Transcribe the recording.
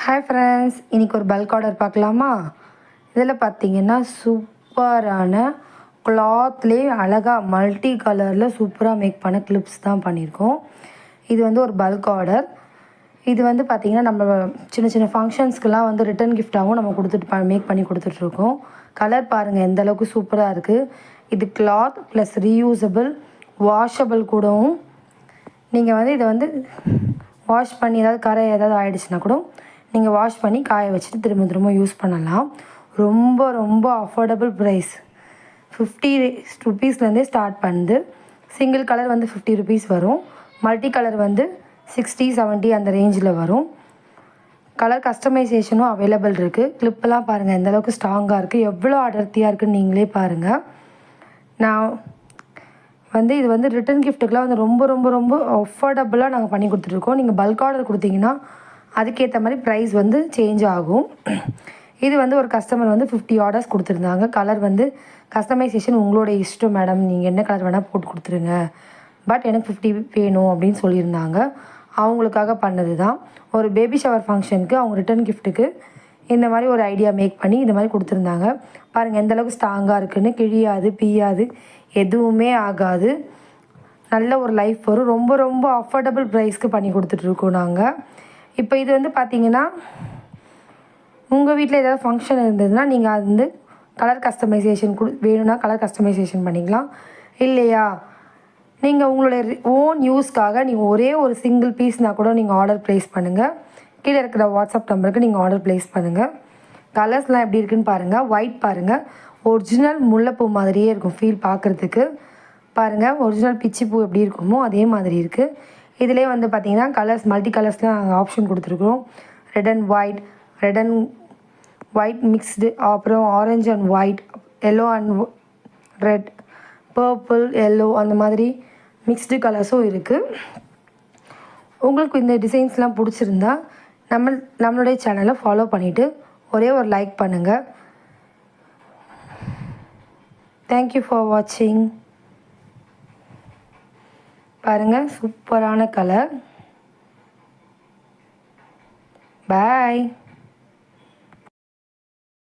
Hi friends, இன்றைக்கி ஒரு bulk order பார்க்கலாமா? இதில் பார்த்தீங்கன்னா சூப்பரான கிளாத்லேயே அழகாக மல்டி கலரில் சூப்பராக மேக் பண்ண கிளிப்ஸ் தான் பண்ணியிருக்கோம். இது வந்து ஒரு பல்க் ஆர்டர். இது வந்து பார்த்திங்கன்னா நம்ம சின்ன சின்ன ஃபங்க்ஷன்ஸ்க்கெலாம் வந்து ரிட்டன் கிஃப்டாகவும் நம்ம கொடுத்துட்டு மேக் பண்ணி கொடுத்துட்ருக்கோம். கலர் பாருங்கள் எந்த அளவுக்கு சூப்பராக இருக்குது. இது கிளாத் ப்ளஸ் ரீயூசபிள், வாஷபிள் கூடவும். நீங்கள் வந்து இதை வந்து வாஷ் பண்ணி ஏதாவது ஆகிடுச்சுன்னா கூட நீங்கள் வாஷ் பண்ணி காய வச்சுட்டு திரும்ப திரும்ப யூஸ் பண்ணலாம். ரொம்ப ரொம்ப அஃபோர்டபுள் ப்ரைஸ். 50 ருபீஸ்லேருந்தே ஸ்டார்ட் பண்ணுது. சிங்கிள் கலர் வந்து 50 ருபீஸ் வரும். மல்டி கலர் வந்து 60, 70 அந்த ரேஞ்சில் வரும். கலர் கஸ்டமைசேஷனும் அவைலபிள் இருக்குது. கிளிப்பெல்லாம் பாருங்கள் எந்தளவுக்கு ஸ்ட்ராங்காக இருக்குது, எவ்வளோ அடர்த்தியாக இருக்குதுன்னு நீங்களே பாருங்கள். நான் வந்து இது வந்து ரிட்டன் கிஃப்ட்டுக்கெலாம் வந்து ரொம்ப ரொம்ப ரொம்ப அஃபோர்டபுளாக நாங்கள் பண்ணி கொடுத்துட்ருக்கோம். நீங்கள் பல்க் ஆர்டர் கொடுத்தீங்கன்னா அதுக்கேற்ற மாதிரி ப்ரைஸ் வந்து சேஞ்ச் ஆகும். இது வந்து ஒரு கஸ்டமர் வந்து 50 ஆர்டர்ஸ் கொடுத்துருந்தாங்க. கலர் வந்து கஸ்டமைசேஷன் உங்களோட இஷ்டம் மேடம், நீங்கள் என்ன கலர் வேணால் போட்டு கொடுத்துருங்க, பட் எனக்கு 50 வேணும் அப்படின்னு சொல்லியிருந்தாங்க. அவங்களுக்காக பண்ணது தான். ஒரு பேபி ஷவர் ஃபங்க்ஷனுக்கு அவங்க ரிட்டன் கிஃப்ட்டுக்கு இந்த மாதிரி ஒரு ஐடியா மேக் பண்ணி இந்த மாதிரி கொடுத்துருந்தாங்க. பாருங்கள் எந்தளவுக்கு ஸ்ட்ராங்காக இருக்குதுன்னு. கிழியாது, பிய்யாது, எதுவுமே ஆகாது. நல்ல ஒரு லைஃப் வரும். ரொம்ப ரொம்ப அஃபோர்டபுள் ப்ரைஸ்க்கு பண்ணி கொடுத்துட்ருக்கோம் நாங்கள். இப்போ இது வந்து பார்த்திங்கன்னா உங்கள் வீட்டில் ஏதாவது ஃபங்க்ஷன் இருந்ததுன்னா நீங்கள் அது வந்து கலர் கஸ்டமைசேஷன் வேணும்னா கலர் கஸ்டமைசேஷன் பண்ணிக்கலாம். இல்லையா நீங்கள் உங்களுடைய ஓன் யூஸ்க்காக நீங்கள் ஒரே ஒரு சிங்கிள் பீஸ்னால் கூட நீங்கள் ஆர்டர் ப்ளேஸ் பண்ணுங்கள். கீழே இருக்கிற வாட்ஸ்அப் நம்பருக்கு நீங்கள் ஆர்டர் ப்ளேஸ் பண்ணுங்கள். கலர்ஸ்லாம் எப்படி இருக்குதுன்னு பாருங்கள். ஒயிட் பாருங்கள், ஒரிஜினல் முல்லைப்பூ மாதிரியே இருக்கும் ஃபீல் பார்க்குறதுக்கு. பாருங்கள் ஒரிஜினல் பிச்சிப்பூ எப்படி இருக்குமோ அதே மாதிரி இருக்குது. இதிலே வந்து பார்த்திங்கன்னா கலர்ஸ் மல்டி கலர்ஸ்லாம் நாங்கள் ஆப்ஷன் கொடுத்துருக்குறோம். ரெட் அண்ட் ஒயிட் மிக்ஸ்டு, அப்புறம் orange and white, yellow and red, purple, yellow அந்த மாதிரி மிக்ஸ்டு கலர்ஸும் இருக்குது. உங்களுக்கு இந்த டிசைன்ஸ்லாம் பிடிச்சிருந்தா நம்மளுடைய சேனலை ஃபாலோ பண்ணிவிட்டு ஒரே ஒரு லைக் பண்ணுங்கள். தேங்க்யூ ஃபார் வாட்சிங். பாருங்கள் சூப்பரான கலர். பாய்.